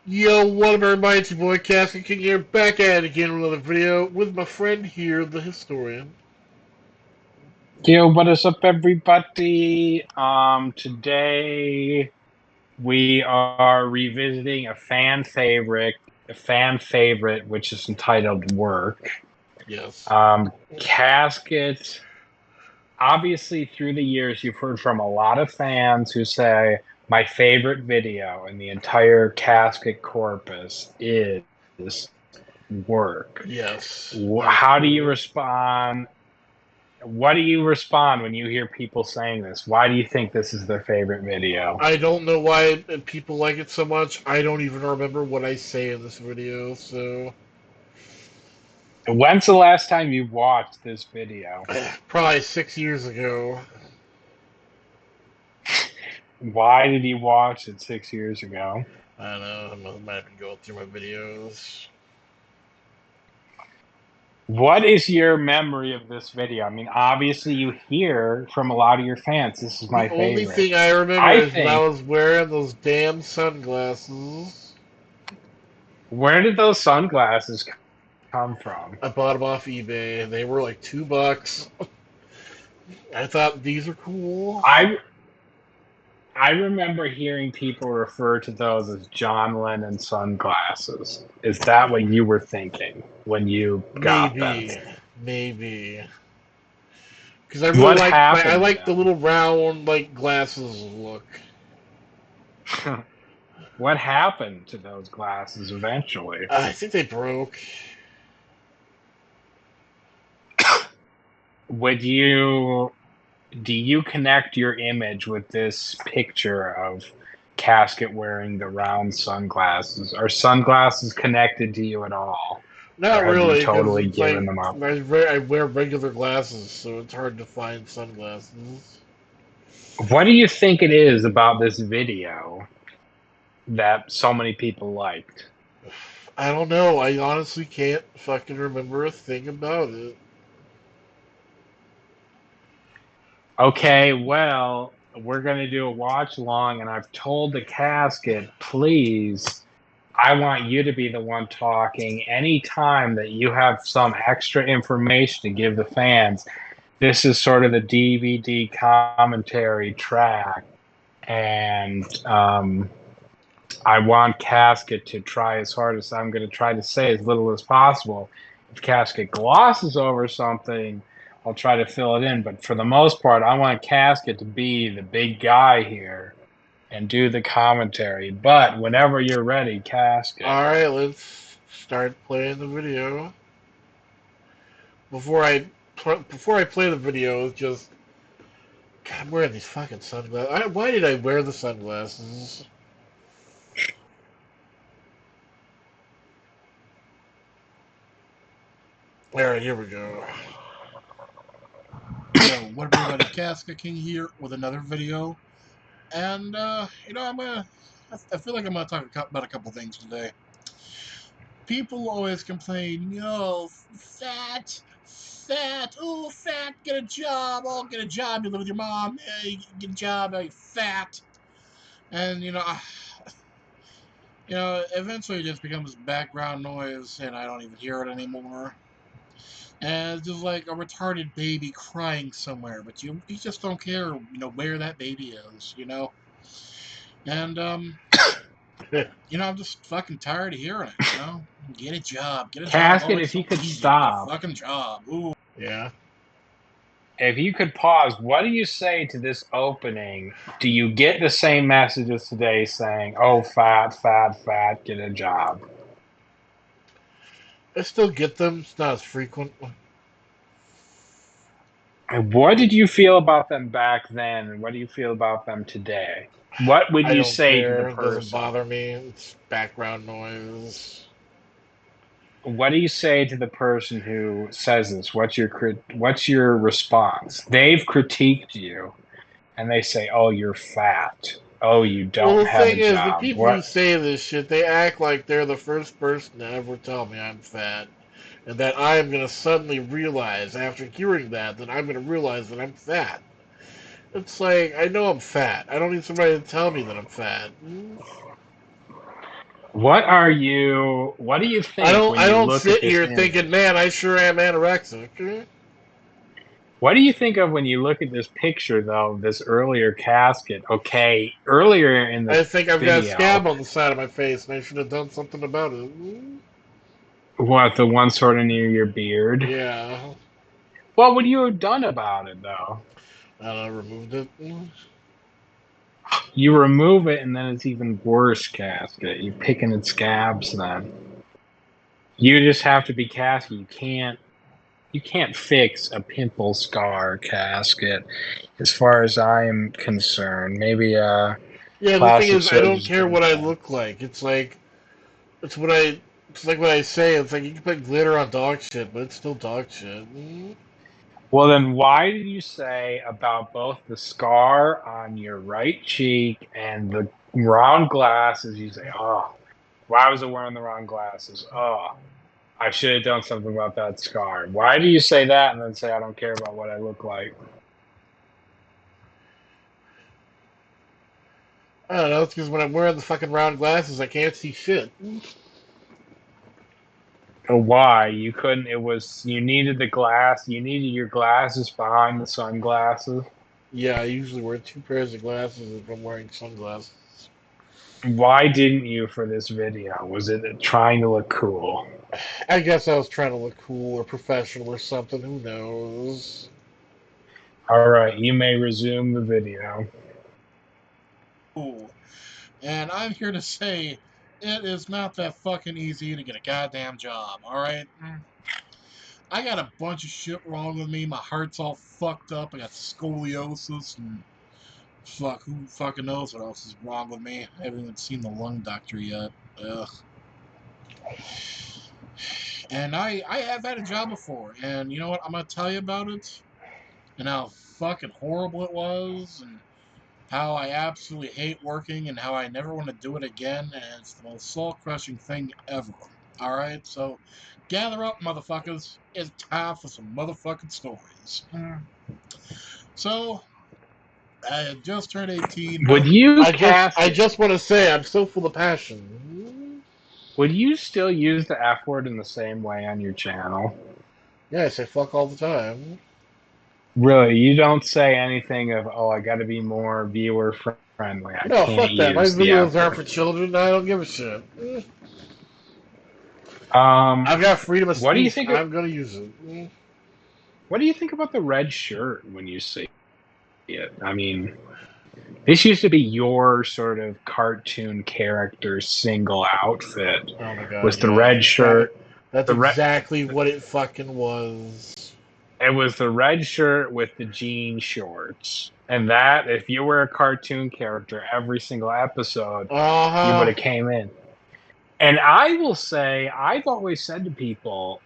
Yo, what up everybody, it's your boy Cassie King here, back at it again with another video with my friend here, the historian. Yo, what is up, everybody? Today we are revisiting a fan favorite, which is entitled "Work." Yes. Um, Casket. Obviously, through the years, you've heard from a lot of fans who say my favorite video in the entire Casket corpus is "Work." Yes, that's How do you true. respond? What do you respond when you hear people saying this? Why do you think this is their favorite video? I don't know why people like it so much. I don't even remember what I say in this video, so When's the last time you watched this video? probably 6 years ago. Why did you watch it 6 years ago? I don't know, I might have been going through my videos. What is your memory of this video? I mean, obviously, you hear from a lot of your fans, this is The my only favorite. thing I remember I is that I think, was wearing those damn sunglasses. where did those sunglasses come from? I bought them off eBay. They were like $2. I thought these are cool. I I remember hearing people refer to those as John Lennon sunglasses. Is that what you were thinking when you got them? Maybe, maybe, because I really What like I happened to like the them? little round like glasses look. What happened to those glasses eventually? I think they broke. Would you do you connect your image with this picture of Casket wearing the round sunglasses? Are sunglasses connected to you at all? Or Not have you really, because totally it's like given them up? I wear regular glasses, so it's hard to find sunglasses. What do you think it is about this video that so many people liked? I don't know. I honestly can't fucking remember a thing about it. Okay, well, we're going to do a watch along, and I've told the Casket, please, I want you to be the one talking anytime that you have some extra information to give the fans. This is sort of the DVD commentary track, and I want Casket to try as hard as I'm going to try to say as little as possible. If Casket glosses over something, I'll try to fill it in. But for the most part, I want Casket to be the big guy here and do the commentary. But whenever you're ready, Casket. All right, let's start playing the video. Before I before I play the video, just God, I'm wearing these fucking sunglasses. Why did I wear the sunglasses? Alright, here we go. Yo, what up everybody, Casca King here with another video. And, I feel like I'm gonna talk about a couple things today. People always complain, yo, fat, oh, fat, get a job, get a job, you live with your mom, yeah, you get a job, you fat. And, eventually it just becomes background noise and I don't even hear it anymore. And it's just like a retarded baby crying somewhere, but you just don't care, where that baby is. And I'm just fucking tired of hearing it. Get a job, get a job. Oh, Casket, it's if you so could easy, get a stop, fucking job. Ooh. Yeah. if you could pause, what do you say to this opening? Do you get the same messages today saying, oh, fat, fat, fat, get a job? I still get them. It's not as frequent. And what did you feel about them back then? And what do you feel about them today? What would I you don't say to the care. It doesn't person? bother me. It's background noise. What do you say to the person who says this? What's your response? They've critiqued you and they say, "Oh, you're fat. Oh, you Well, don't the have a thing is, the job." people who say this shit, they act like they're the first person to ever tell me I'm fat. And that I am going to suddenly realize, after hearing that I'm going to realize that I'm fat. It's like, I know I'm fat. I don't need somebody to tell me that I'm fat. What do you think when I you don't look at sit this here image? thinking, man, I sure am anorexic. What do you think of when you look at this picture, though, this earlier casket? Okay, earlier in the I think I've got a video, scab on the side of my face, and I should have done something about it. what, the one sort of near your beard? Yeah, What would you have done about it, though? I removed it. You remove it, and then it's even worse, casket. You're picking at scabs then. You just have to be casket. You can't fix a pimple scar, casket, as far as I am concerned. Maybe Yeah, the thing plastic is, I don't surgeon's care gonna what I try. look like. It's what I, it's like what I say. It's like you can put glitter on dog shit, but it's still dog shit. Well, then why did you say about both the scar on your right cheek and the round glasses? You say, oh, why was I wearing the wrong glasses? Oh, I should have done something about that scar. Why do you say that and then say, I don't care about what I look like? I don't know. It's because when I'm wearing the fucking round glasses, I can't see shit. Or why? You couldn't, you needed you needed your glasses behind the sunglasses. Yeah, I usually wear two pairs of glasses if I'm wearing sunglasses. Why didn't you for this video? Was it trying to look cool? I guess I was trying to look cool or professional or something. Who knows? All right, you may resume the video. Ooh. And I'm here to say it is not that fucking easy to get a goddamn job, alright? I got a bunch of shit wrong with me. My heart's all fucked up. I got scoliosis and fuck, who fucking knows what else is wrong with me? I haven't even seen the lung doctor yet. Ugh. And I have had a job before, and you know what? I'm gonna tell you about it, and how fucking horrible it was, and how I absolutely hate working, and how I never want to do it again, and it's the most soul-crushing thing ever. Alright, so gather up, motherfuckers. It's time for some motherfucking stories. So, I had just turned 18. Would Well, you I cast it? just want to say I'm so full of passion. Would you still use the F word in the same way on your channel? Yeah, I say fuck all the time. Really, you don't say anything of, oh, I got to be more viewer friendly. I No, can't fuck that. My use the videos F aren't word. for children. I don't give a shit. Um, I've got freedom of what do you speech. think? I'm gonna use it. What do you think about the red shirt when you see it? I mean, this used to be your sort of cartoon character single outfit. Oh my god, Was the yeah. red shirt? That's The red. exactly what it fucking was. It was the red shirt with the jean shorts. And that, if you were a cartoon character, every single episode, Uh you would huh. have came in. And I will say, I've always said to people,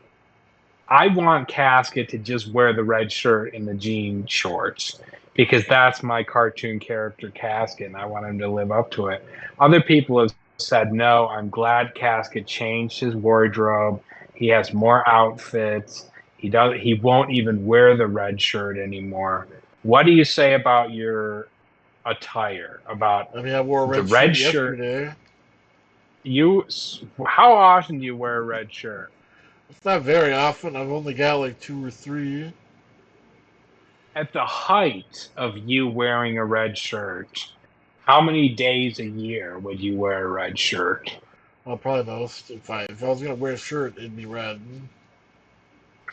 I want Casket to just wear the red shirt and the jean shorts because that's my cartoon character Casket, and I want him to live up to it. Other people have said, no, I'm glad Casket changed his wardrobe. He has more outfits. He won't even wear the red shirt anymore. What do you say about your attire? About I mean, I wore a the red shirt red shirt? yesterday. You How often do you wear a red shirt? It's not very often. I've only got like two or three. At the height of you wearing a red shirt, how many days a year would you wear a red shirt? Well, probably most. If I was gonna wear a shirt, it'd be red.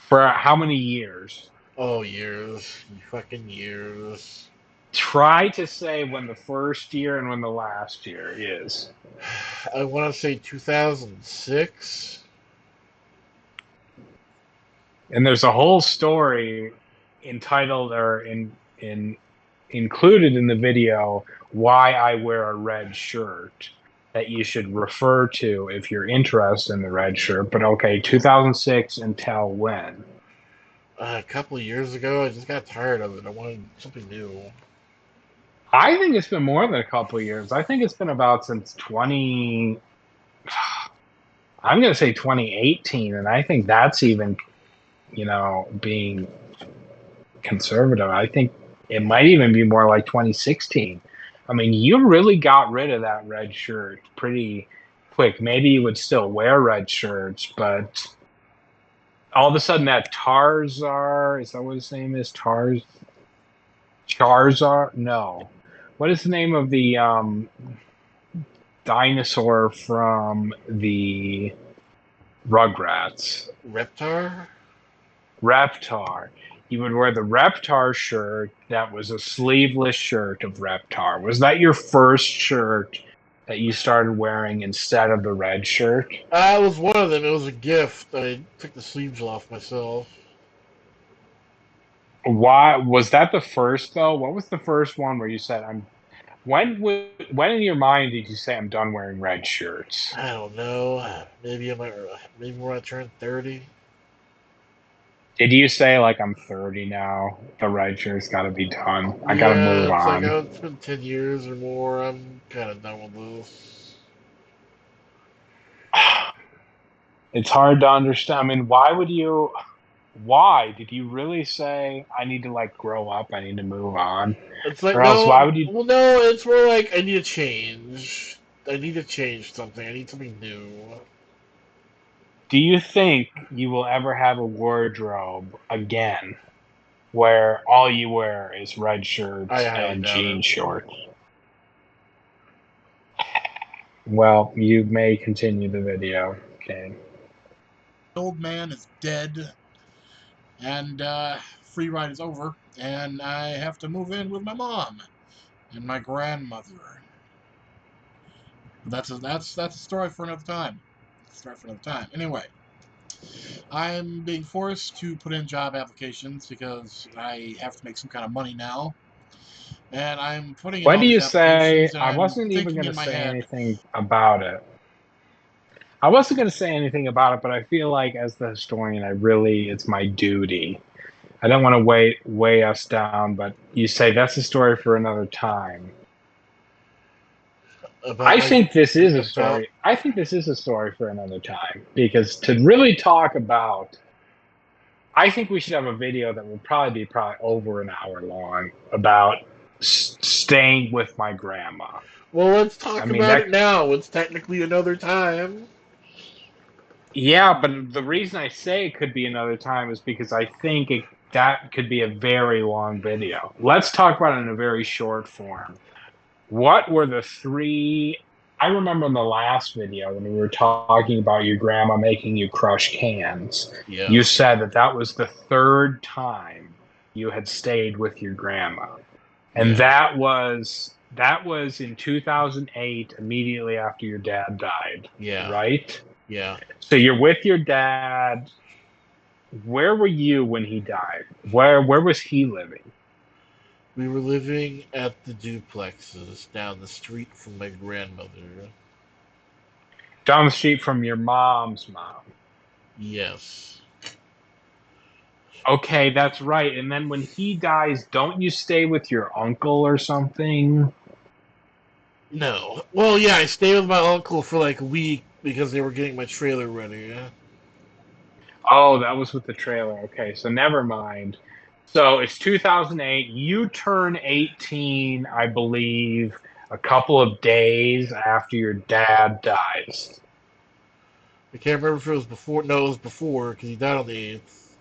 For how many years? Oh, years. Fucking years. Try to say when the first year and when the last year is. I want to say 2006. And there's a whole story entitled or in included in the video why I wear a red shirt that you should refer to if you're interested in the red shirt. But okay, 2006 until when? A couple of years ago, I just got tired of it. I wanted something new. I think it's been more than a couple of years. I think it's been about since I'm going to say 2018, and I think that's even, being conservative. I think it might even be more like 2016. I mean, you really got rid of that red shirt quick. Maybe you would still wear red shirts, but all of a sudden that Tarzar, is that what his name is? Charizard? No. What is the name of the dinosaur from the Rugrats? Reptar? Reptar. You would wear the Reptar shirt that was a sleeveless shirt of Reptar. Was that your first shirt that you started wearing instead of the red shirt? It was one of them. It was a gift. I took the sleeves off myself. Why was that the first though? What was the first one where you said I'm when in your mind did you say I'm done wearing red shirts? I don't know. Maybe when I turn 30. Did you say like I'm 30 now? The red shirt's got to be done. I got to Yeah, move it's like, on. oh, it's been 10 years or more. I'm kind of done with this. It's hard to understand. I mean, why would you? Why did you really say I need to like grow up? I need to move on, It's like, or else why no, would you? well, no, it's more like I need to change. I need to change something. I need something new. Do you think you will ever have a wardrobe again where all you wear is red I shirts highly and doubt it. jean shorts? Well, you may continue the video. Okay. The old man is dead, and free ride is over, and I have to move in with my mom and my grandmother. That's a story for another time. Anyway, I'm being forced to put in job applications because I have to make some kind of money now. And I'm putting in When all do these you say applications, and I I'm wasn't even thinking going to in my say head, anything about it? I wasn't going to say anything about it, but I feel like as the historian, it's my duty. I don't want to weigh us down, but you say that's a story for another time. About I my think this is a about story. I think this is a story for another time because to really talk about, I think we should have a video that will probably over an hour long about staying with my grandma. well, let's I talk mean about that. it now. It's technically another time. Yeah, but the reason I say it could be another time is because I think that could be a very long video. Let's talk about it in a very short form. What were the three? I remember in the last video when we were talking about your grandma making you crush cans, you Yes. said that was the third time you had stayed with your grandma. And Yeah. that was in 2008, immediately after your dad died, Yeah. right? Yeah. So you're with your dad. Where were you when he died? Where was he living? We were living at the duplexes down the street from my grandmother. Down the street from your mom's mom. Yes. Okay, that's right. And then when he dies, don't you stay with your uncle or something? No. Well, yeah, I stayed with my uncle for like a week because they were getting my trailer ready. Oh, that was with the trailer. Okay, so never mind. So it's 2008. You turn 18, I believe, a couple of days after your dad dies. I can't remember if it was before. No, it was before because he died on the 8th.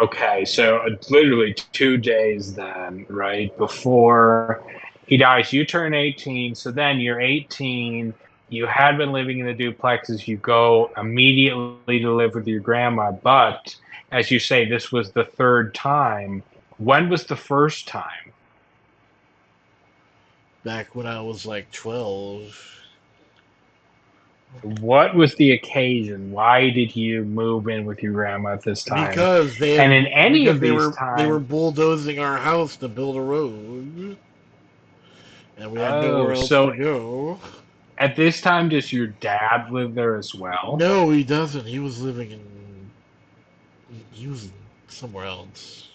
Okay, so it's literally 2 days then, right? Before he dies, you turn 18. So then you're 18. You had been living in the duplexes. You go immediately to live with your grandma. But as you say, this was the third time. When was the first time? Back when I was like 12. What was the occasion? Why did you move in with your grandma at this time? Because And in any of they these were times, bulldozing our house to build a road, and we had nowhere oh, else to so go. at this time, does your dad live there as well? No, he doesn't. He was living in. He was somewhere else.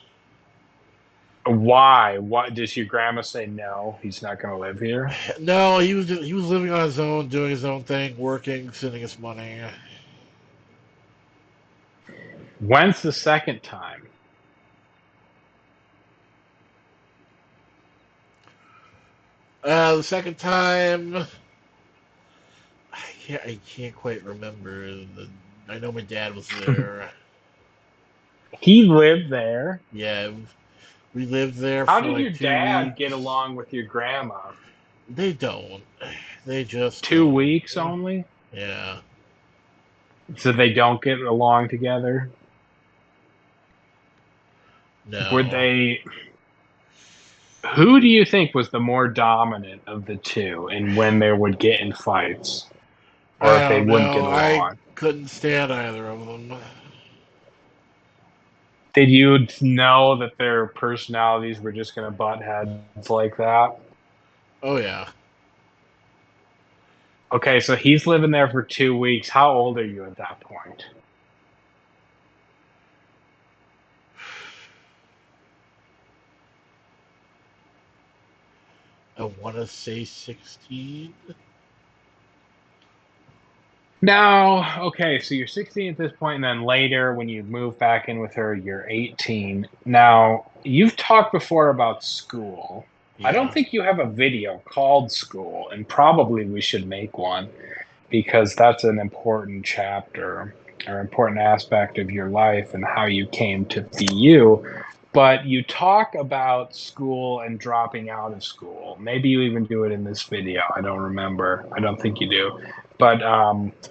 Why? What does your grandma say? No, he's not going to live here. No, he was living on his own, doing his own thing, working, sending us money. When's the second time? The second time, can't quite remember. I know my dad was there. He lived there. Yeah, we lived there How for did like your two dad get weeks. along with your grandma? They don't. They just 2 weeks don't. only? Yeah. So they don't get along together? Were No. they. Who do you think was the more dominant of the two and when they would get in fights? Or I if they don't wouldn't know. get I along? couldn't stand either of them. Did you know that their personalities were just going to butt heads like that? Oh yeah. Okay, so he's living there for 2 weeks. How old are you at that point? I want to say 16. No, okay, so you're 16 at this point, and then later when you move back in with her, you're 18. Now, you've talked before about school. I don't Yeah. think you have a video called School, and probably we should make one because that's an important chapter or important aspect of your life and how you came to be you. But you talk about school and dropping out of school. Maybe you even do it in this video. I don't remember. I don't think you do. But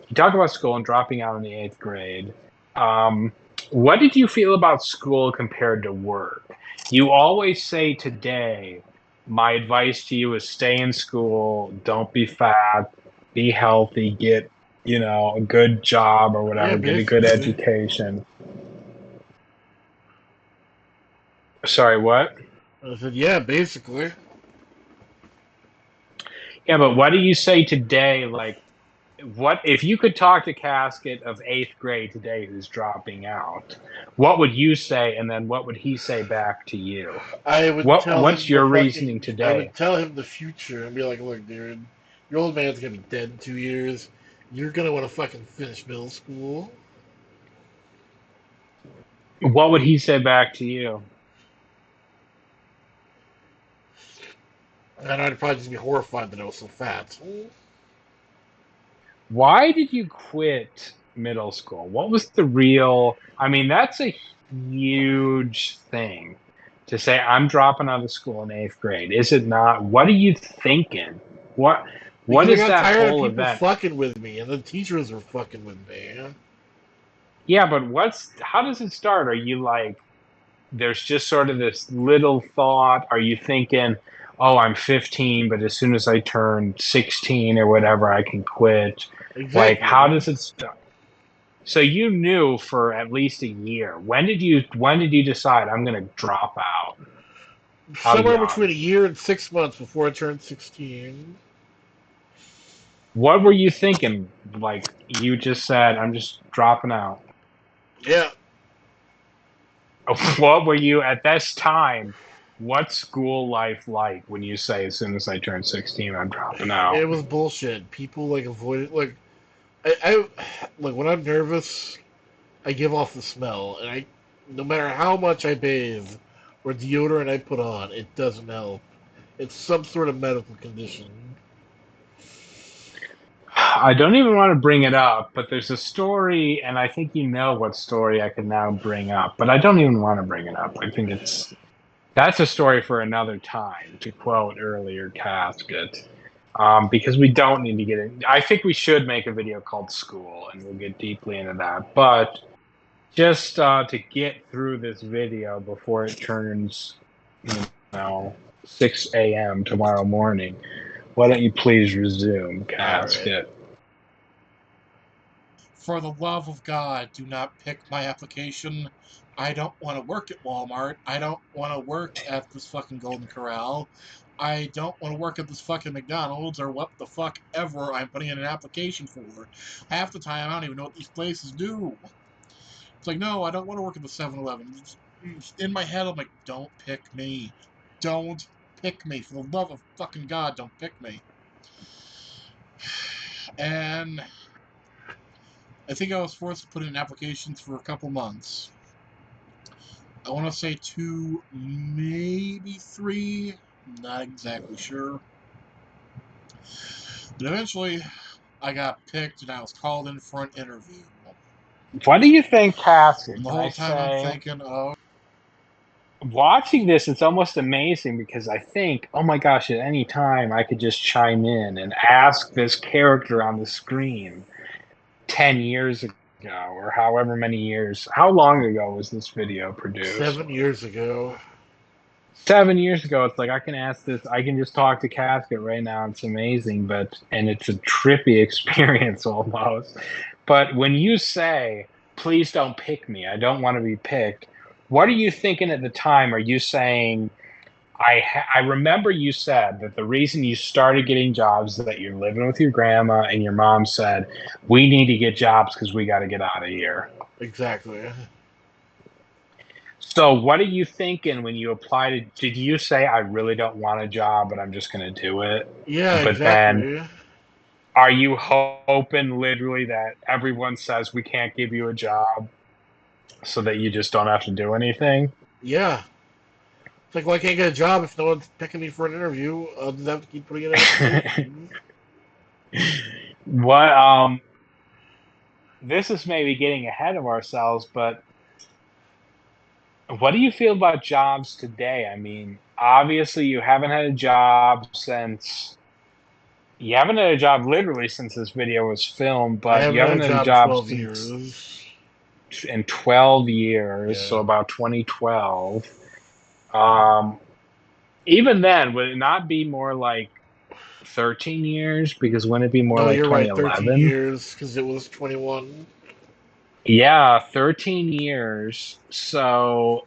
you talk about school and dropping out in the eighth grade. What did you feel about school compared to work? You always say today, my advice to you is stay in school, don't be fat, be healthy, get, a good job or Yeah, whatever, get a good basically. education. Sorry, what? I said, yeah, basically. Yeah, but what do you say today? Like, what if you could talk to Casket of eighth grade today who's dropping out? What would you say, and then what would he say back to you? I would tell What's him the your reasoning fucking. I today? would tell him the future and be like, look, dude, your old man's gonna be dead in 2 years. You're gonna want to fucking finish middle school. What would he say back to you? And I'd probably just be horrified that I was so fat. Why did you quit middle school? What was the real? I mean, that's a huge thing to say. I'm dropping out of school in eighth grade. Is it not? What are you thinking? What Because What I is got that tired of whole people event? fucking with me, and the teachers were fucking with me. Yeah, but how does it start? Are you like, there's just sort of this little thought? Are you thinking, oh, I'm 15, but as soon as I turn 16 or whatever, I can quit? Like, how Exactly. does it start? So you knew for at least a year. When did you decide I'm going to drop out? How Somewhere between young? a year and 6 months before I turned 16. What were you thinking? Like you just said, I'm just dropping out. Yeah, What were you at this time? What's school life like when you say as soon as I turn 16, I'm dropping it out? was bullshit. People like avoided I like when I'm nervous, I give off the smell, and no matter how much I bathe or deodorant I put on, it doesn't help. It's some sort of medical condition. I don't even want to bring it up, but there's a story, and I think you know what story I can now bring up, but I don't even want to bring it up. I think that's a story for another time, to quote earlier Casket, because we don't need to get in. I think we should make a video called School, and we'll get deeply into that. But just to get through this video before it turns, you 6 a.m. tomorrow morning, why don't you please resume, All right. Casket? For the love of God, do not pick my application. I don't want to work at Walmart. I don't want to work at this fucking Golden Corral. I don't want to work at this fucking McDonald's or what the fuck ever I'm putting in an application for. Half the time, I don't even know what these places do. It's like, no, I don't want to work at the 7-Eleven. In my head, I'm like, don't pick me. Don't pick me. For the love of fucking God, don't pick me. And I think I was forced to put in applications for a couple months. I want to say 2, maybe 3. Not exactly sure. But eventually, I got picked and I was called in for an interview. What do you think, Casket? And the Can I whole time I'm say, thinking, oh, watching this, it's almost amazing because I think, oh my gosh, at any time I could just chime in and ask this character on the screen 10 years ago or however many years. How long ago was this video produced? 7 years ago. 7 years ago. It's like I can ask this, I can just talk to Casket right now. It's amazing, and it's a trippy experience almost. But when you say, please don't pick me, I don't want to be picked, what are you thinking at the time? Are you saying, I remember you said that the reason you started getting jobs is that you're living with your grandma and your mom said, we need to get jobs because we got to get out of here. Exactly. So what are you thinking when you apply to, did you say, I really don't want a job, but I'm just going to do it? Yeah, But then exactly. are you hoping literally that everyone says we can't give you a job so that you just don't have to do anything? Yeah. It's like, well, I can't get a job if no one's picking me for an interview. I'll just have to keep putting in applications. What this is maybe getting ahead of ourselves, but what do you feel about jobs today? I mean, obviously you haven't had a job since you haven't had a job literally since this video was filmed, I but you haven't had haven't a had a job in job 12 since years. in 12 years, so Yeah. about 2012. Um, even then, would it not be more like 13 years? Because wouldn't it be more No, like you're right. 13 2011? years because it was 21. Yeah, 13 years. So,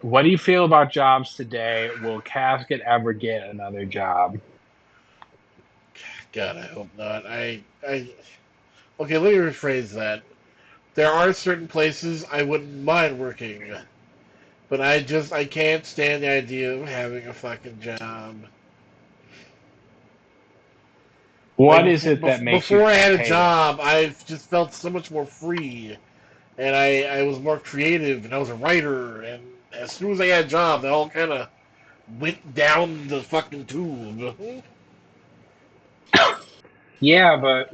what do you feel about jobs today? Will Casket ever get another job? God, I hope not. Okay, let me rephrase that. There are certain places I wouldn't mind working, but I can't stand the idea of having a fucking job. Like What is it that makes you before I had a hate it? job, I just felt so much more free, and I was more creative, and I was a writer. And as soon as I had a job, they all kind of went down the fucking tube. Yeah, but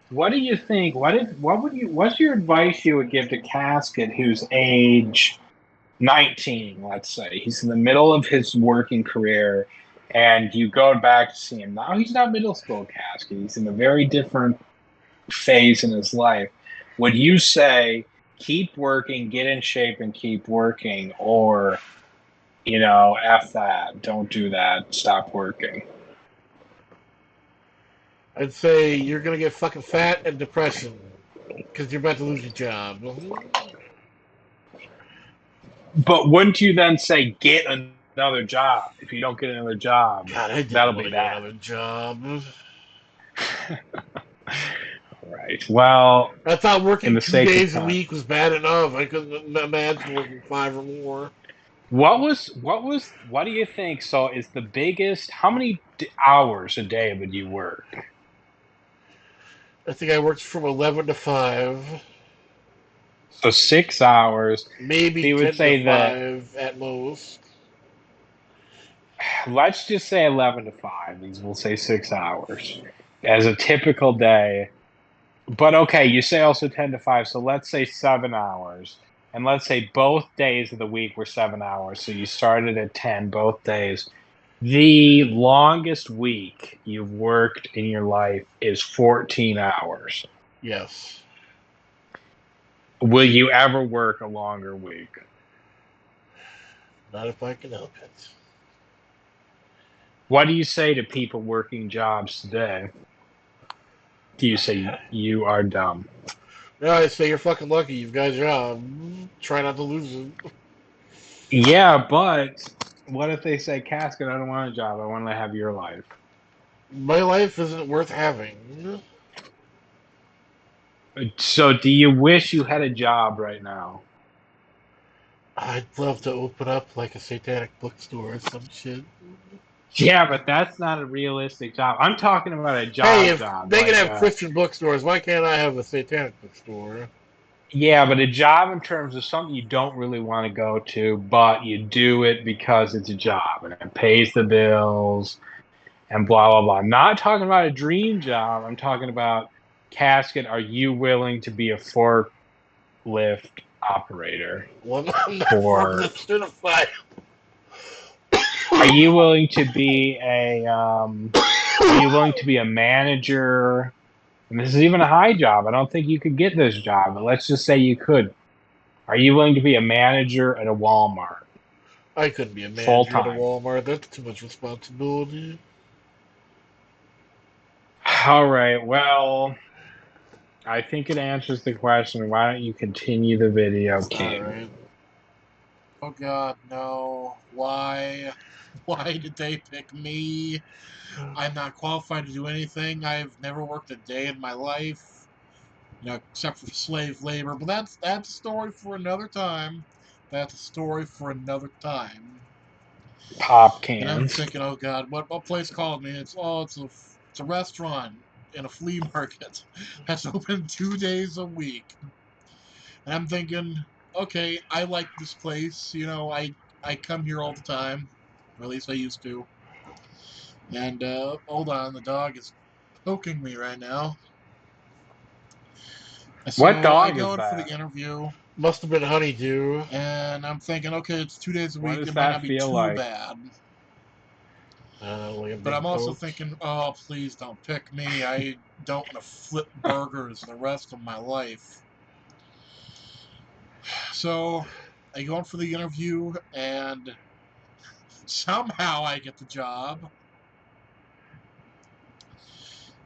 what do you think? What's your advice you would give to Casket who's age 19, let's say? He's in the middle of his working career and you go back to see him. Now he's not middle school Casket. He's in a very different phase in his life. Would you say keep working, get in shape and keep working, or F that, don't do that, stop working? I'd say you're gonna get fucking fat and depression because you're about to lose your job. But wouldn't you then say get another job? If you don't get another job, God, I didn't that'll want be to get bad. another job. Right. Well, I thought in working the two sake of days a time, week was bad enough. I couldn't imagine working 5 or more. what do you think? So, is the biggest, how many hours a day would you work? I think I worked from 11 to 5, So 6 hours. So maybe you would 10 to say that, 5 at most. let's just say 11 to 5, means we'll say 6 hours as a typical day. But okay, you say also 10 to 5, so let's say 7 hours. And let's say both days of the week were 7 hours. So you started at 10 both days. The longest week you've worked in your life is 14 hours. Yes. Will you ever work a longer week? Not if I can help it. What do you say to people working jobs today? Do you say you are dumb? No, I say you're fucking lucky. You've got a job. Try not to lose it. Yeah, but what if they say, Casket, I don't want a job. I want to have your life. My life isn't worth having. So do you wish you had a job right now? I'd love to open up like a satanic bookstore or some shit. Yeah, but that's not a realistic job. I'm talking about a Hey, job if job. they can Like, have Christian bookstores, why can't I have a satanic bookstore? yeah, but a job in terms of something you don't really want to go to, but you do it because it's a job and it pays the bills and blah blah blah. Not talking about a dream job. I'm talking about, Casket, are you willing to be a forklift operator? Well, I'm not For forklift certified. are you willing to be a are you willing to be a manager? And this is even a high job. I don't think you could get this job, but let's just say you could. Are you willing to be a manager at a Walmart I couldn't be a full manager at a time? Walmart. That's too much responsibility. All right. Well, I think it answers the question. Why don't you continue the video, King? Alright. Oh God, no. Why? Why did they pick me? I'm not qualified to do anything. I've never worked a day in my life, except for slave labor. But that's a story for another time. That's a story for another time. Pop And I'm cans. thinking, oh God, what place called me? It's a restaurant in a flea market that's open 2 days a week. And I'm thinking, okay, I like this place. I come here all the time, or at least I used to. And hold on, the dog is poking me right now. What So I dog go is in for the that? interview, Must have been Honeydew. and I'm thinking, okay, it's 2 days a What week. does It might not that be feel too like? bad. Like a But big I'm also coach. thinking, oh, please don't pick me. I don't want to flip burgers the rest of my life. So I go in for the interview, and somehow I get the job.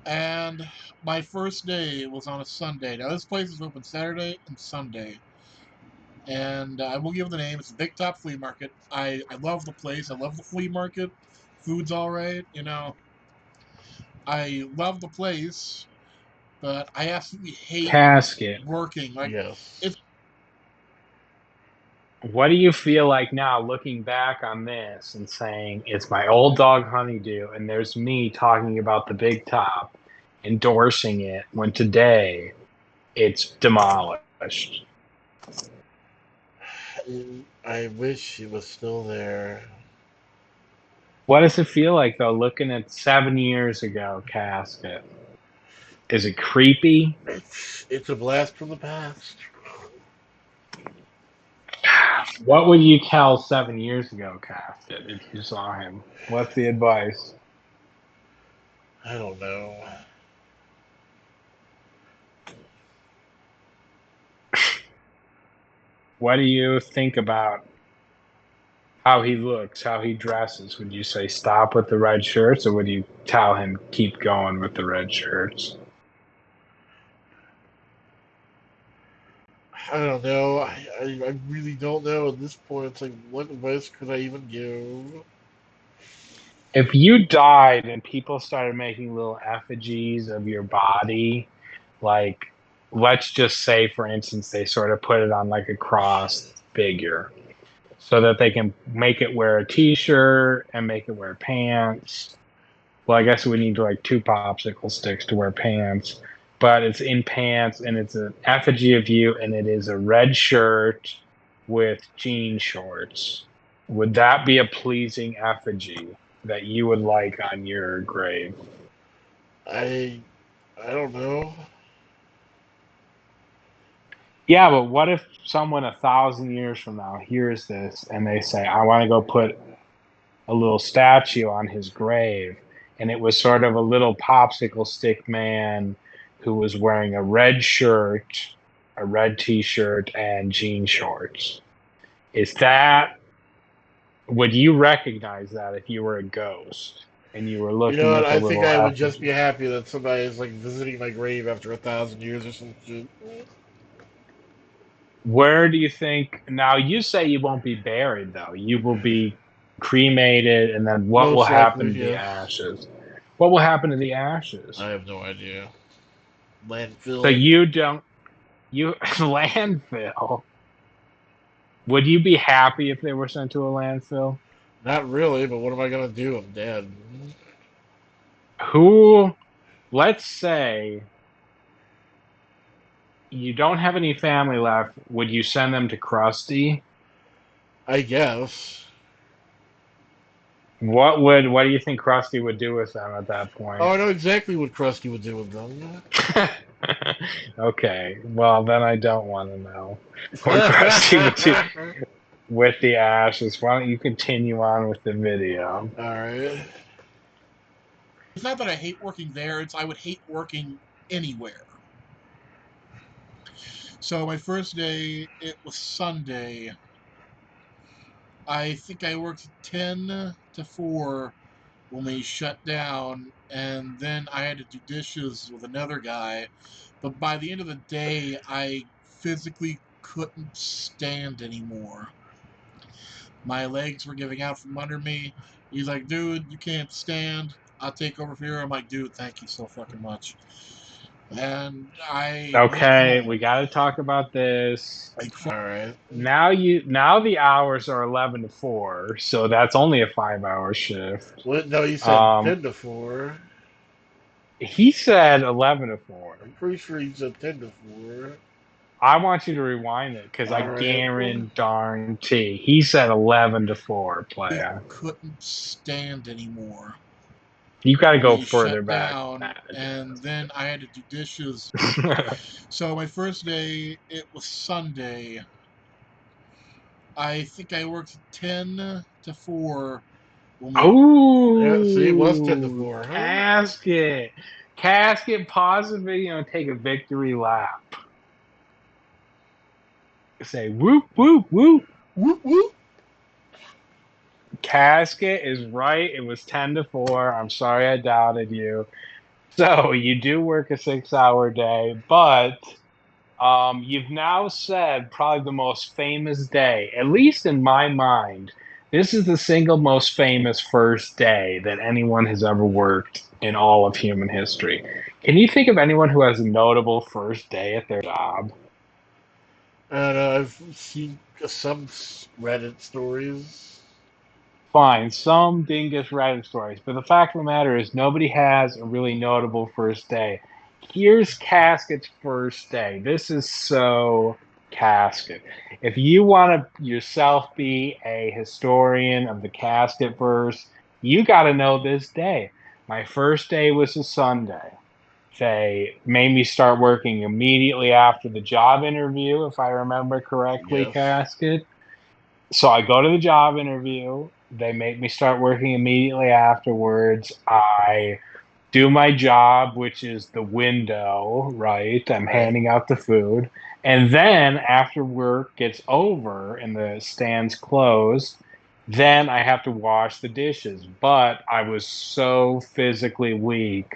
And my first day was on a Sunday. Now, this place is open Saturday and Sunday. And I will give the name. It's Big Top Flea Market. I love the place. I love the flea market. Food's all right. I love the place, but I absolutely hate Casket. working. Yes. It's What do you feel like now, looking back on this and saying it's my old dog Honeydew, and there's me talking about the Big Top, endorsing it, when today it's demolished? I wish he was still there. What does it feel like, though, looking at 7 years ago, Casket? Is it creepy? It's a blast from the past. What would you tell 7 years ago, Casket, if you saw him? What's the advice? I don't know. What do you think about how he looks, how he dresses? Would you say stop with the red shirts, or would you tell him keep going with the red shirts? I don't know. I really don't know at this point. It's like, what advice could I even give? If you died and people started making little effigies of your body, like, let's just say, for instance, they sort of put it on like a cross figure so that they can make it wear a t-shirt and make it wear pants. Well, I guess we need like two popsicle sticks to wear pants, but it's in pants and it's an effigy of you, and it is a red shirt with jean shorts. Would that be a pleasing effigy that you would like on your grave? I I don't know. Yeah, but what if someone 1,000 years from now hears this and they say, I want to go put a little statue on his grave, and it was sort of a little popsicle stick man who was wearing a red shirt, a red t-shirt, and jean shorts. Is that Would you recognize that if you were a ghost and you were You know looking what? at the I think little I would just effigy? be happy that somebody is like visiting my grave after 1,000 years or some shit. Where do you think, now you say you won't be buried though. You will be cremated, and then what will Most happen likely, to the yes. ashes? What will happen to the ashes? I have no idea. So Landfill. you don't you landfill. Would you be happy if they were sent to a landfill? Not really, but what am I gonna do? I'm dead. Who, let's say you don't have any family left, would you send them to Krusty? I guess. What do you think Krusty would do with them at that point? Oh, I know exactly what Krusty would do with them. Okay, well then I don't want to know what Krusty would do with the ashes. Why don't you continue on with the video? All right. It's not that I hate working there, it's I would hate working anywhere. So my first day, it was Sunday. I think I worked 10 to 4 when we shut down, and then I had to do dishes with another guy. But by the end of the day, I physically couldn't stand anymore. My legs were giving out from under me. He's like, dude, you can't stand. I'll take over for you. I'm like, dude, thank you so fucking much. And I went Okay, home. we got to talk about this. All right. Now the hours are 11 to 4, so that's only a 5-hour shift. Well, no, you said 10 to 4. He said 11 to 4. I'm pretty sure you said 10 to 4. I want you to rewind it because I All right. guarantee he said 11 to 4, player. Couldn't stand anymore. You got to go We further shut back. down, and then I had to do dishes. So my first day, it was Sunday. I think I worked 10 to 4. Oh, Yeah, see, it was 10 to 4. Huh? Casket, pause the video and take a victory lap. Say whoop, whoop, whoop. Whoop, whoop. Casket is right. It was 10 to 4. I'm sorry I doubted you. So you do work a 6-hour day, but you've now said probably the most famous day, at least in my mind. This is the single most famous first day that anyone has ever worked in all of human history. Can you think of anyone who has a notable first day at their job? And I've seen some Reddit stories. Fine, some dingus Reddit stories, but the fact of the matter is nobody has a really notable first day. Here's Casket's first day. This is so Casket. If you want to yourself be a historian of the Casket verse, you got to know this day. My first day was a Sunday. They made me start working immediately after the job interview, if I remember correctly, Yes. Casket. So I go to the job interview. They make me start working immediately afterwards. I do my job, which is the window, right? I'm Right. handing out the food. And then after work gets over and the stand's closed, then I have to wash the dishes. But I was so physically weak,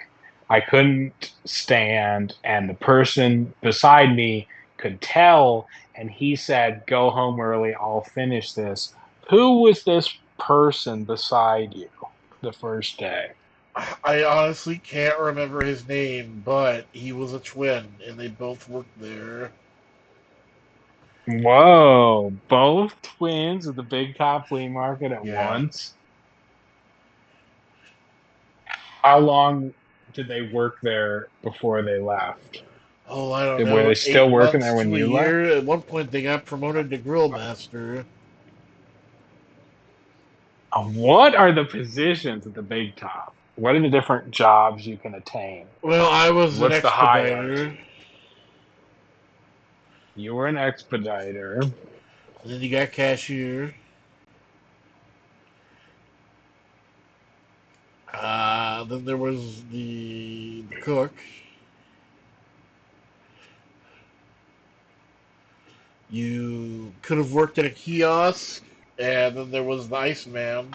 I couldn't stand. And the person beside me could tell. And he said, go home early. I'll finish this. Who was this person beside you the first day? I honestly can't remember his name, but he was a twin, and they both worked there. Whoa, both twins at the Big Top Flea Market at Yeah. once? How long did they work there before they left? Oh, I don't know. Were they still 8 working months there when to a you left? year. At one point, they got promoted to grill master. What are the positions at the Big Top? What are the different jobs you can attain? Well, I was What's an the expediter. hierarchy? You were an expediter. And then you got cashier. Then there was the cook. You could have worked at a kiosk, and then there was the Iceman.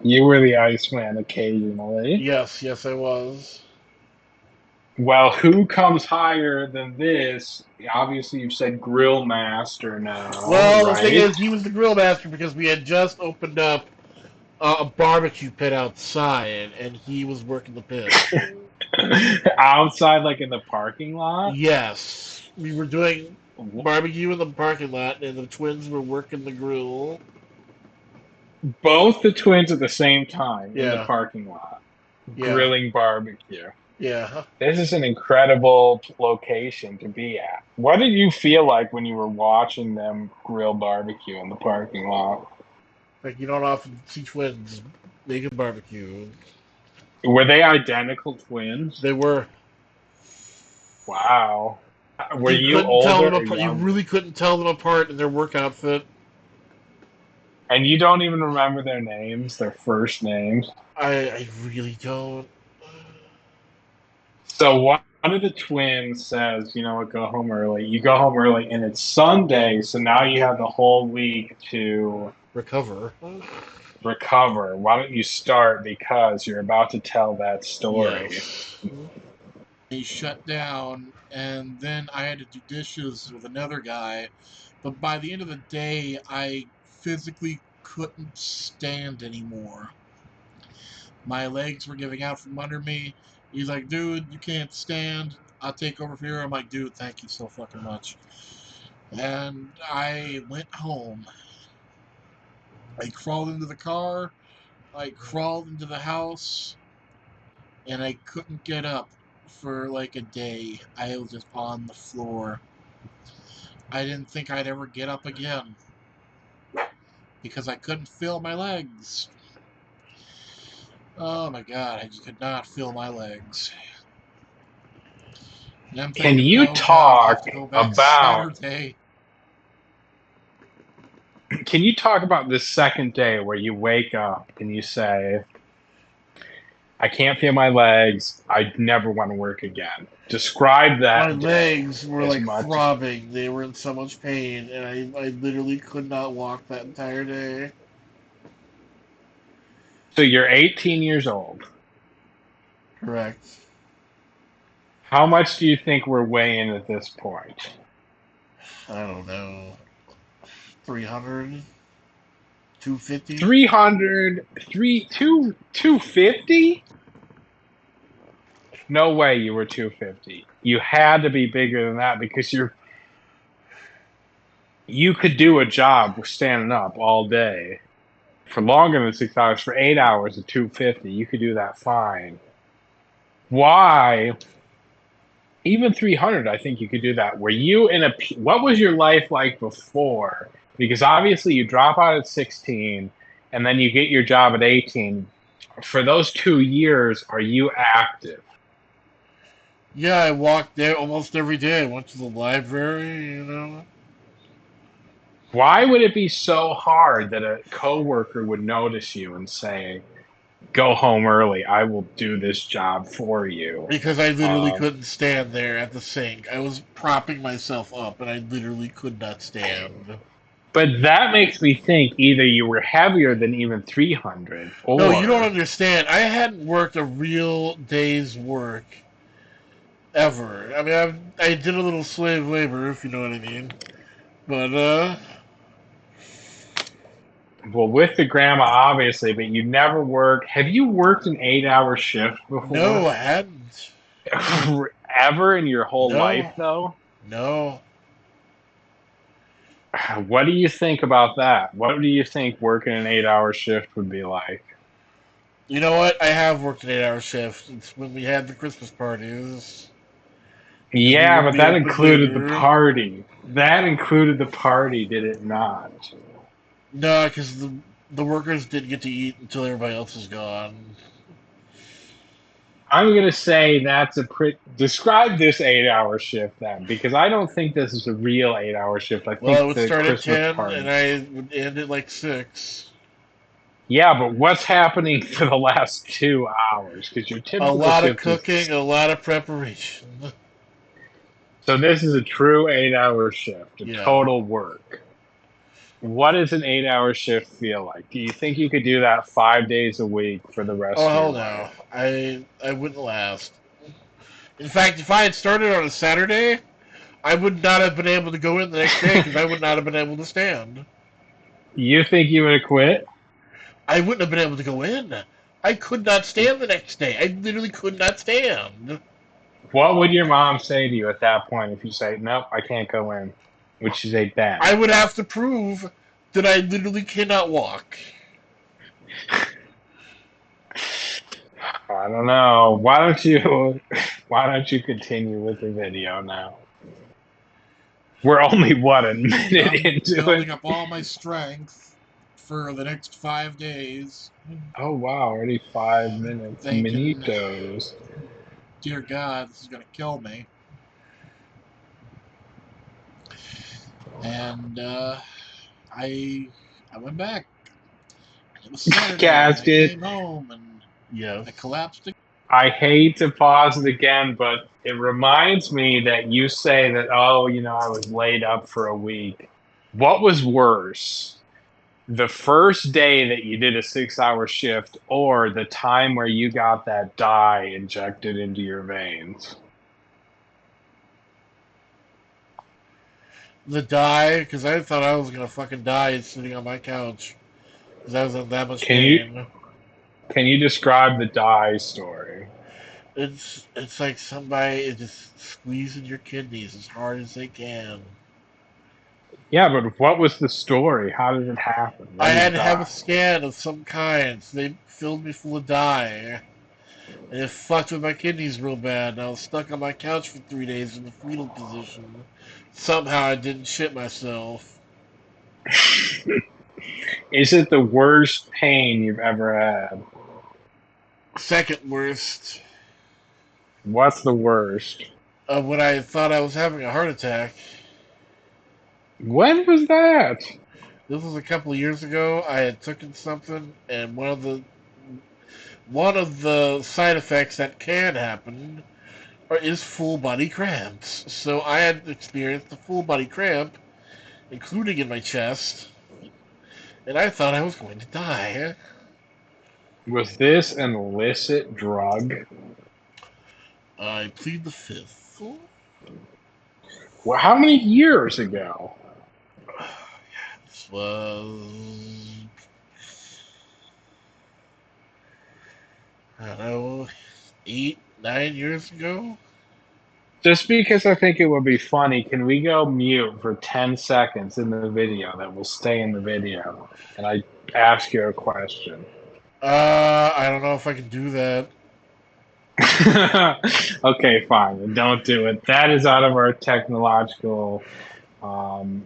You were the Iceman occasionally. Yes, yes, I was. Well, who comes higher than this? Obviously, you've said Grill Master now, Well, right? the thing is, he was the grill master because we had just opened up a barbecue pit outside, and he was working the pit. Outside, like in the parking lot? Yes, we were doing barbecue in the parking lot, and the twins were working the grill. Both the twins at the same time in the Yeah. parking lot, Yeah. grilling barbecue. Yeah. This is an incredible location to be at. What did you feel like when you were watching them grill barbecue in the parking lot? Like, you don't often see twins making barbecue. Were they identical twins? They were. Wow. Were You you couldn't tell them older or apart. You younger? really couldn't tell them apart in their work outfit. And you don't even remember their names, their first names? I really don't. So one of the twins says, you know what, go home early. You go home early, and it's Sunday, so now you have the whole week to Recover. recover. Why don't you start? Because you're about to tell that story. Yes. He shut down, and then I had to do dishes with another guy. But by the end of the day, I physically couldn't stand anymore. My legs were giving out from under me. He's like, dude, you can't stand. I'll take over for you. I'm like, dude, thank you so fucking much. And I went home. I crawled into the car. I crawled into the house. And I couldn't get up for like a day. I was just on the floor. I didn't think I'd ever get up again. Because I couldn't feel my legs. Oh my god, I just could not feel my legs. And I'm Can thinking, you oh god, I have talk to go back about Saturday. can you talk about this second day where you wake up and you say, I can't feel my legs, I never want to work again. Describe My that day legs were as like much. throbbing. They were in so much pain, and I literally could not walk that entire day. So you're 18 years old. Correct. How much do you think we're weighing at this point? I don't know. 300? 250? 300, 250? No way you were 250. You had to be bigger than that because you could do a job standing up all day for longer than 6 hours, for 8 hours at 250. You could do that fine. Why? Even 300, I think you could do that. Were you in a, what was your life like before? Because obviously you drop out at 16 and then you get your job at 18. For those 2 years, are you active? Yeah, I walked there almost every day. I went to the library. Why would it be so hard that a coworker would notice you and say, go home early, I will do this job for you? Because I literally Um, couldn't stand there at the sink. I was propping myself up, and I literally could not stand. but that makes me think either you were heavier than even 300 No, you don't or understand. I hadn't worked a real day's work ever. I mean, I did a little slave labor, if you know what I mean. But, well, with the grandma, obviously, but you never worked. Have you worked an 8 hour shift no, before? I hadn't. Ever in your whole life, No, though? no. What do you think about that? What do you think working an 8 hour shift would be like? You know what? I have worked an 8-hour shift. It's when we had the Christmas parties. Because we Yeah, would but be that open included the later. party. That included the party, did it not? No, because the workers didn't get to eat until everybody else was gone. I'm gonna say that's a pretty. Describe this 8 hour shift then, because I don't think this is a real 8 hour shift. I Well, I think would the start at Christmas 10, and party. I would end at like 6. Yeah, but what's happening for the last 2 hours? Because your A typical lot of shift is. cooking, a lot of preparation. So this is a true 8 hour shift, a Yeah. total work. What does an 8 hour shift feel like? Do you think you could do that 5 days a week for the Oh, rest of your hell life? no. I wouldn't last. In fact, if I had started on a Saturday, I would not have been able to go in the next day because I would not have been able to stand. You think you would have quit? I wouldn't have been able to go in. I could not stand the next day. I literally could not stand. What would your mom say to you at that point if you say, nope, I can't go in? Would she say, then? I would have to prove that I literally cannot walk. I don't know. Why don't you continue with the video now? We're only, what, a minute I'm into it? building up all my strength. for the next 5 days, Oh wow, already 5 minutes. thinking, Minitos. dear God, this is going to kill me. And I went back. It was Saturday, and I Casket. came home, and Yes. I collapsed again. I hate to pause it again, but it reminds me that you say that, oh, I was laid up for a week. What was worse? The first day that you did a 6-hour shift or the time where you got that dye injected into your veins? The die, because I thought I was gonna fucking die sitting on my couch because I was in that much Can you pain. can you describe the dye story? It's like somebody is just squeezing your kidneys as hard as they can. Yeah, but what was the story? How did it happen? I What is had to have a dye? scan of some kind, so they filled me full of dye. And it fucked with my kidneys real bad. And I was stuck on my couch for 3 days in the fetal position. Somehow I didn't shit myself. Is it the worst pain you've ever had? Second worst, What's the worst? when I thought I was having a heart attack. When was that? This was a couple of years ago. I had taken something, and one of the side effects that can happen is full body cramps. So I had experienced a full body cramp, including in my chest, and I thought I was going to die. Was this an illicit drug? I plead the fifth. Well, how many years ago? This was, I don't know, 8, 9 years ago. Just because I think it would be funny, can we go mute for 10 seconds in the video that will stay in the video? And I ask you a question. I don't know if I can do that. Okay, fine. Then don't do it. That is out of our technological um,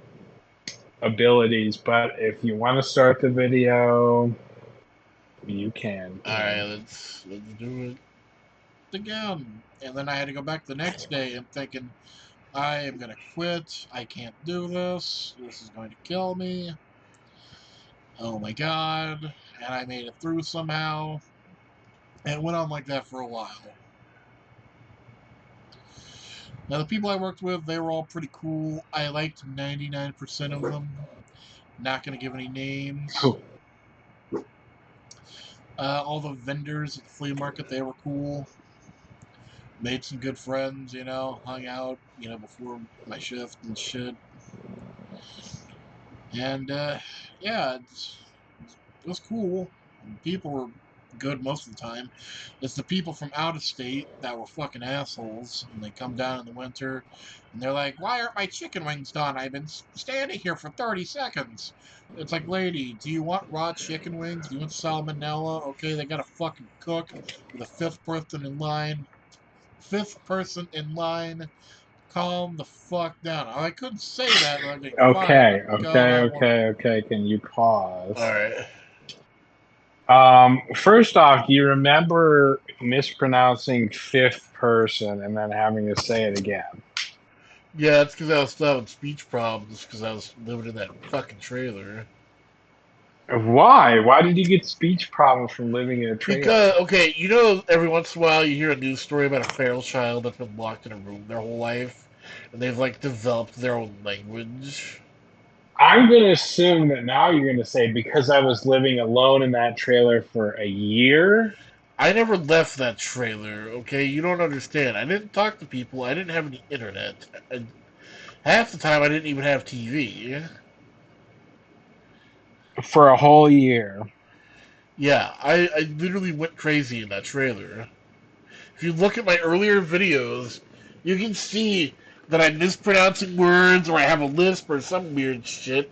abilities. But if you want to start the video, you can. All right, let's do it. Again. And then I had to go back the next day and thinking, I am going to quit. I can't do this. This is going to kill me. Oh my God. And I made it through somehow. And it went on like that for a while. Now, the people I worked with, they were all pretty cool. I liked 99% of them. Not going to give any names. Oh. All the vendors at the flea market, they were cool. Made some good friends, hung out, before my shift and shit. And, yeah, it was cool. People were good most of the time. It's the people from out of state that were fucking assholes, and they come down in the winter, and they're like, "Why aren't my chicken wings done? I've been standing here for 30 seconds." It's like, lady, do you want raw chicken wings? Do you want salmonella? Okay, they gotta fucking cook with a fifth person in line. Fifth person in line. Calm the fuck down. I couldn't say that, but I'm like, fine, Okay, I'm gonna have one. okay. Can you pause? All right. First off, do you remember mispronouncing fifth person and then having to say it again? Yeah, it's because I was still having speech problems because I was living in that fucking trailer. Why? Why did you get speech problems from living in a trailer? Because, okay, every once in a while you hear a news story about a feral child that's been locked in a room their whole life, and they've, like, developed their own language. I'm going to assume that now you're going to say because I was living alone in that trailer for a year. I never left that trailer, okay? You don't understand. I didn't talk to people. I didn't have any internet. Half the time I didn't even have TV. For a whole year. Yeah, I literally went crazy in that trailer. If you look at my earlier videos, you can see that I'm mispronouncing words or I have a lisp or some weird shit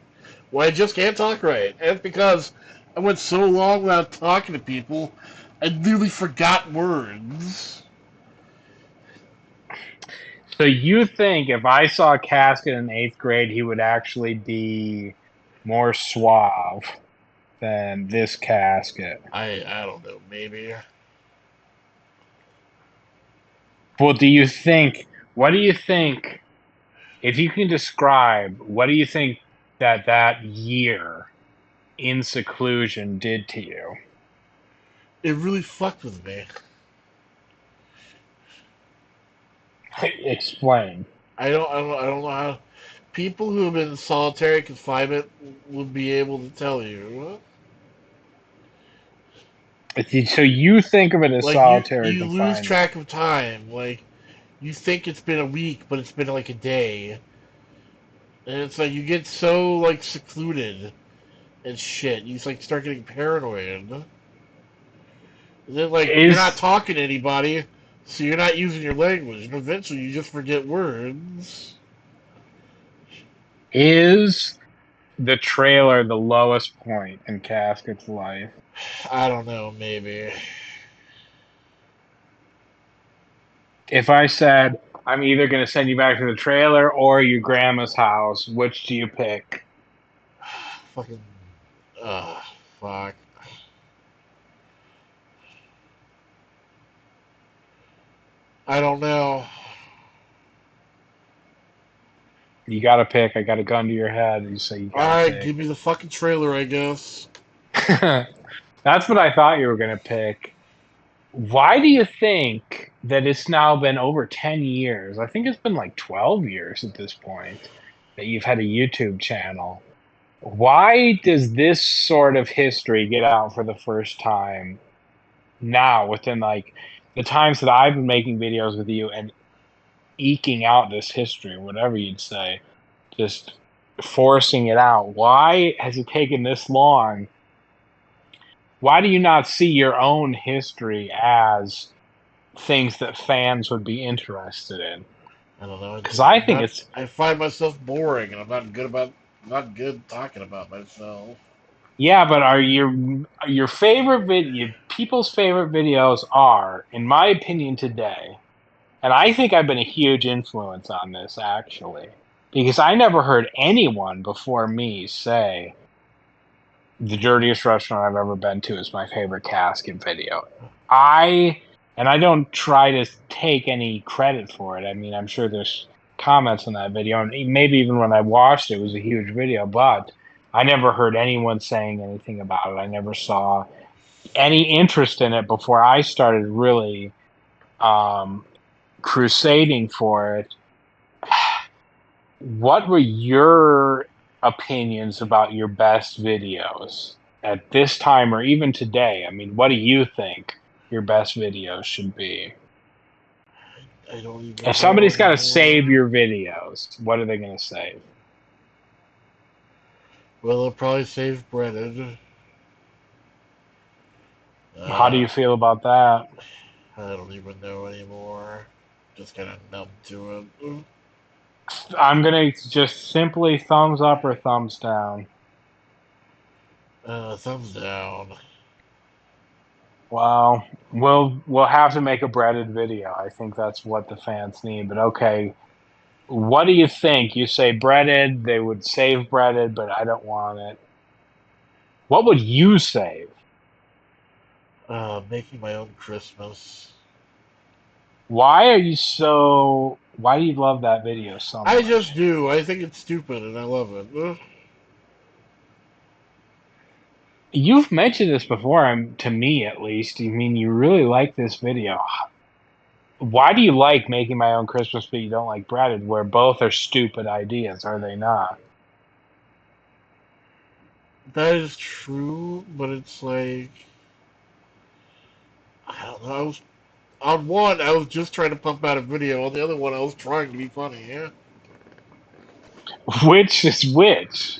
where I just can't talk right. And it's because I went so long without talking to people, I literally forgot words. So you think if I saw Casket in 8th grade, he would actually be more suave? than this casket. I don't know, maybe. Well, what do you think, if you can describe, what do you think that year in seclusion did to you? It really fucked with me. Explain. I don't know how people who have been in solitary confinement would be able to tell you. So you think of it as Like solitary you lose confinement. track of time. Like you think it's been a week, but it's been like a day. And it's like you get so like secluded and shit. You like start getting paranoid. And then like you're not Is talking to anybody, so you're not using your language. And eventually you just forget words. is the trailer the lowest point in Casket's life? I don't know, maybe. If I said I'm either going to send you back to the trailer or your grandma's house, which do you pick? Fucking fuck. I don't know. You got to pick. I got a gun to your head. You say you got to Alright, pick. give me the fucking trailer, I guess. That's what I thought you were going to pick. Why do you think that it's now been over 10 years? I think it's been like 12 years at this point that you've had a YouTube channel. Why does this sort of history get out for the first time now within like the times that I've been making videos with you and eking out this history, whatever you'd say, just forcing it out? Why has it taken this long? Why do you not see your own history as things that fans would be interested in? I don't know. Because I think it's I find myself boring, and I'm not good talking about myself. yeah, but are your favorite people's favorite videos are, in my opinion, today, and I think I've been a huge influence on this actually, because I never heard anyone before me say the dirtiest restaurant I've ever been to is my favorite casket video. I don't try to take any credit for it. I mean, I'm sure there's comments on that video, and maybe even when I watched it, it was a huge video, but I never heard anyone saying anything about it. I never saw any interest in it before I started really crusading for it. What were your opinions about your best videos at this time or even today? I mean, what do you think your best videos should be? I don't even If know somebody's got to anymore. save your videos, what are they going to save? Well, they'll probably save Breaded. How do you feel about that? I don't even know anymore. Just kind of numb to it. I'm going to just simply thumbs up or thumbs down. Thumbs down. Well, we'll have to make a breaded video. I think that's what the fans need. But okay, what do you think? You say breaded, they would save breaded, but I don't want it. What would you save? Making my own Christmas. Why do you love that video so much? I just do. I think it's stupid, and I love it. You've mentioned this before, to me at least. I mean, you really like this video. Why do you like Making My Own Christmas, but you don't like breaded, where both are stupid ideas, are they not? That is true, but it's like I don't know. On one, I was just trying to pump out a video. On the other one, I was trying to be funny. Yeah. Which is which?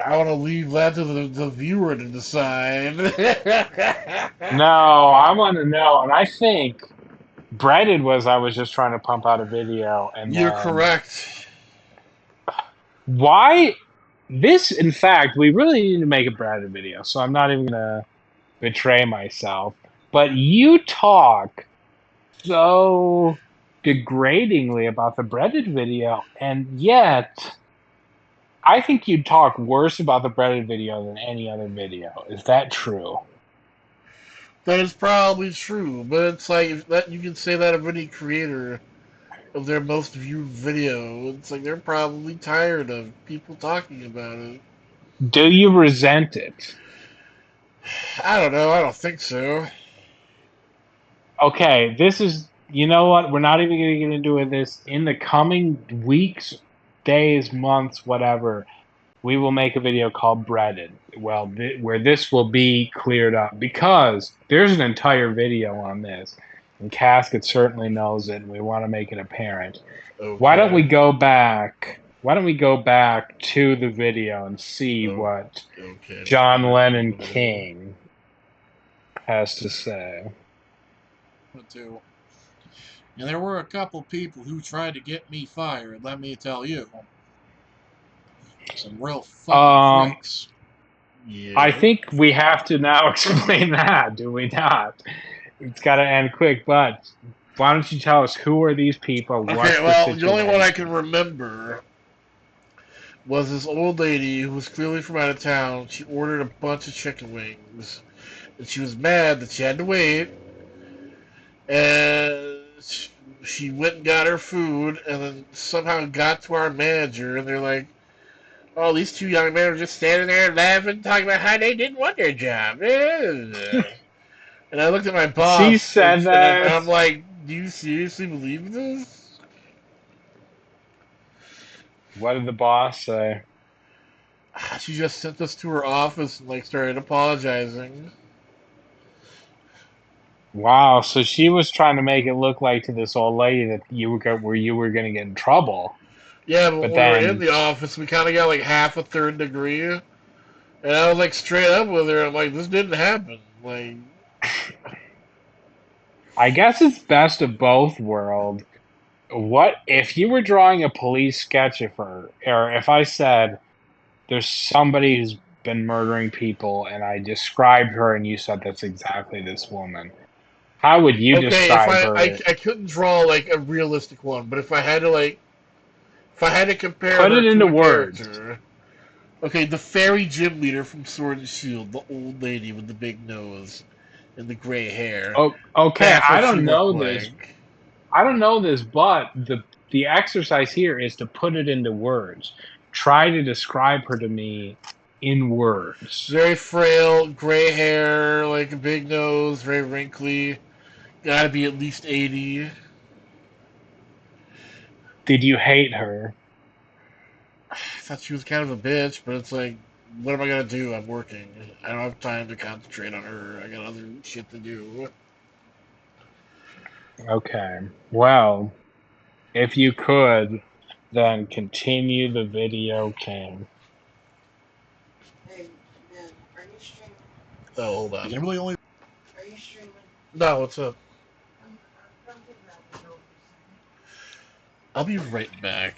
I want to leave that to the viewer to decide. No, I want to know, and I think breaded was I was just trying to pump out a video, and You're then correct. why this? In fact, we really need to make a breaded video, so I'm not even gonna betray myself. But you talk so degradingly about the breaded video, and yet I think you'd talk worse about the breaded video than any other video. Is that true? That is probably true, but it's like if that you can say that of any creator of their most viewed video. It's like they're probably tired of people talking about it. Do you resent it? I don't know. I don't think so. Okay, this is, you know what? We're not even going to get into this. In the coming weeks, days, months, whatever, we will make a video called Breaded. Well, where this will be cleared up because there's an entire video on this, and Casket certainly knows it, and we want to make it apparent. Why don't we Okay. go back? Why don't we go back to the video and see Oh, what okay. John Lennon King has to say? Too. And there were a couple people who tried to get me fired, let me tell you. Some real fucking freaks. Yeah. I think we have to now explain that, do we not? It's got to end quick, but why don't you tell us who are these people? What's Okay, well, the the situation? only one I can remember was this old lady who was clearly from out of town. She ordered a bunch of chicken wings, and she was mad that she had to wait. And she went and got her food, and then somehow got to our manager, and they're like, "Oh, these two young men were just standing there laughing, talking about how they didn't want their job." And I looked at my boss, She said that. and I'm like, "Do you seriously believe this?" What did the boss say? She just sent us to her office and like started apologizing. Wow, so she was trying to make it look like to this old lady that you were going to get in trouble. Yeah, but But when we were in then the office, we kind of got like half a third degree, and I was like straight up with her. I'm like, "This didn't happen." Like, I guess it's best of both worlds. What if you were drawing a police sketch of her, or if I said there's somebody who's been murdering people and I described her and you said that's exactly this woman, how would you okay, if describe I her? I couldn't draw like a realistic one, but if I had to like if I had to compare Put her it to into a words. character, okay, the fairy gym leader from Sword and Shield, the old lady with the big nose and the gray hair, Oh, okay, that's what she looked like. I don't know this, but the exercise here is to put it into words. Try to describe her to me in words. Very frail, gray hair, like a big nose, very wrinkly. Gotta be at least 80. Did you hate her? I thought she was kind of a bitch, but it's like, what am I gonna do? I'm working. I don't have time to concentrate on her. I got other shit to do. Okay. Well, if you could, then continue the video, King. Hey, man, are you streaming? Oh, hold You on. can really only Are you streaming? No, what's up? I'm, I'm getting that video. I'll be right back.